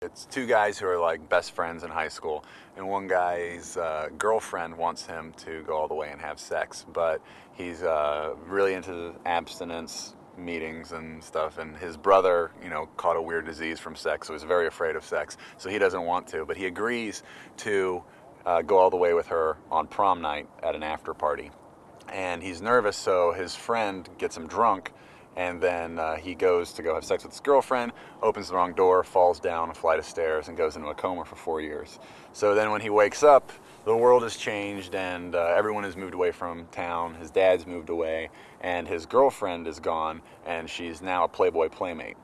It's two guys who are like best friends in high school, and one guy's girlfriend wants him to go all the way and have sex, but he's really into abstinence meetings and stuff, and his brother, caught a weird disease from sex, so he's very afraid of sex, so he doesn't want to, but he agrees to go all the way with her on prom night at an after party. And he's nervous, so his friend gets him drunk, and then he goes to go have sex with his girlfriend, opens the wrong door, falls down a flight of stairs, and goes into a coma for 4 years. So then when he wakes up, the world has changed, and everyone has moved away from town. His dad's moved away, and his girlfriend is gone, and she's now a Playboy playmate.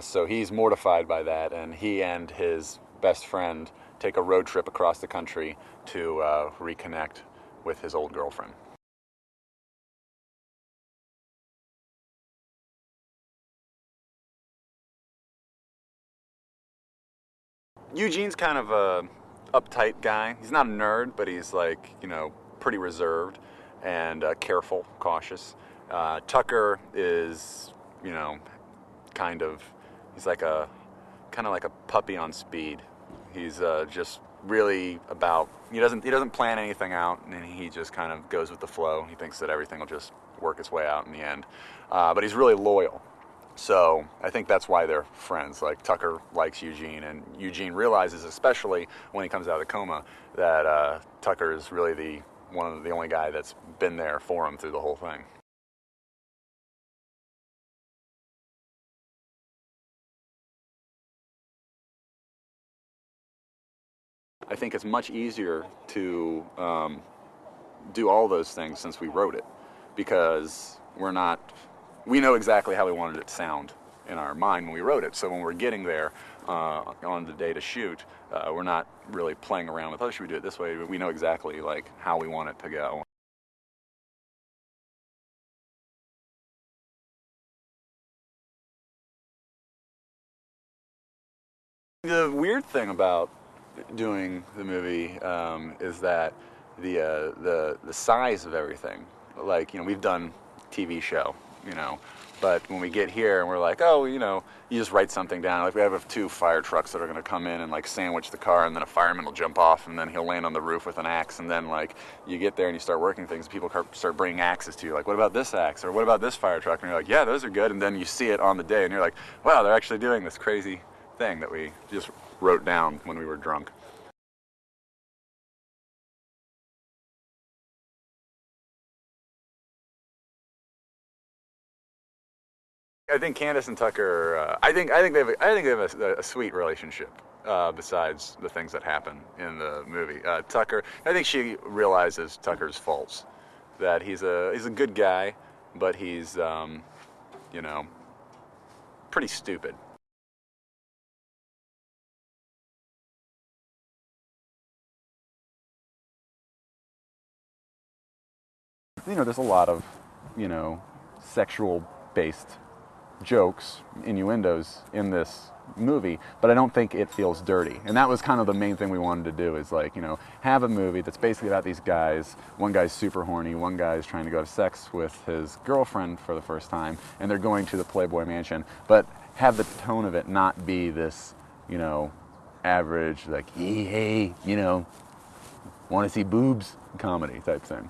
So he's mortified by that, and he and his best friend take a road trip across the country to reconnect with his old girlfriend. Eugene's kind of a uptight guy. He's not a nerd, but he's like, pretty reserved and careful, cautious. Tucker is, kind of, he's like kind of like a puppy on speed. He's just really about, he doesn't plan anything out, and he just kind of goes with the flow. He thinks that everything will just work its way out in the end. But he's really loyal. So I think that's why they're friends. Like, Tucker likes Eugene, and Eugene realizes, especially when he comes out of the coma, that Tucker is really the only guy that's been there for him through the whole thing. I think it's much easier to do all those things since we wrote it, because we know exactly how we wanted it to sound in our mind when we wrote it. So when we're getting there on the day to shoot, we're not really playing around with, oh, should we do it this way? We know exactly like how we want it to go. The weird thing about doing the movie is that the size of everything. Like, we've done TV show, but when we get here and we're like, oh, you just write something down. Like, we have 2 fire trucks that are going to come in and like sandwich the car, and then a fireman will jump off, and then he'll land on the roof with an axe, and then like you get there and you start working things, and people start bringing axes to you, like, what about this axe, or what about this fire truck? And you're like, yeah, those are good, and then you see it on the day, and you're like, wow, they're actually doing this crazy thing that we just wrote down when we were drunk. I think Candace and Tucker. I think they have a sweet relationship. Besides the things that happen in the movie, Tucker. I think she realizes Tucker's faults. That he's a good guy, but he's you know pretty stupid. There's a lot of sexual based jokes, innuendos in this movie, but I don't think it feels dirty. And that was kind of the main thing we wanted to do, is like, have a movie that's basically about these guys. One guy's super horny, one guy's trying to go have sex with his girlfriend for the first time, and they're going to the Playboy Mansion, but have the tone of it not be this, average, like, hey, want to see boobs comedy type thing.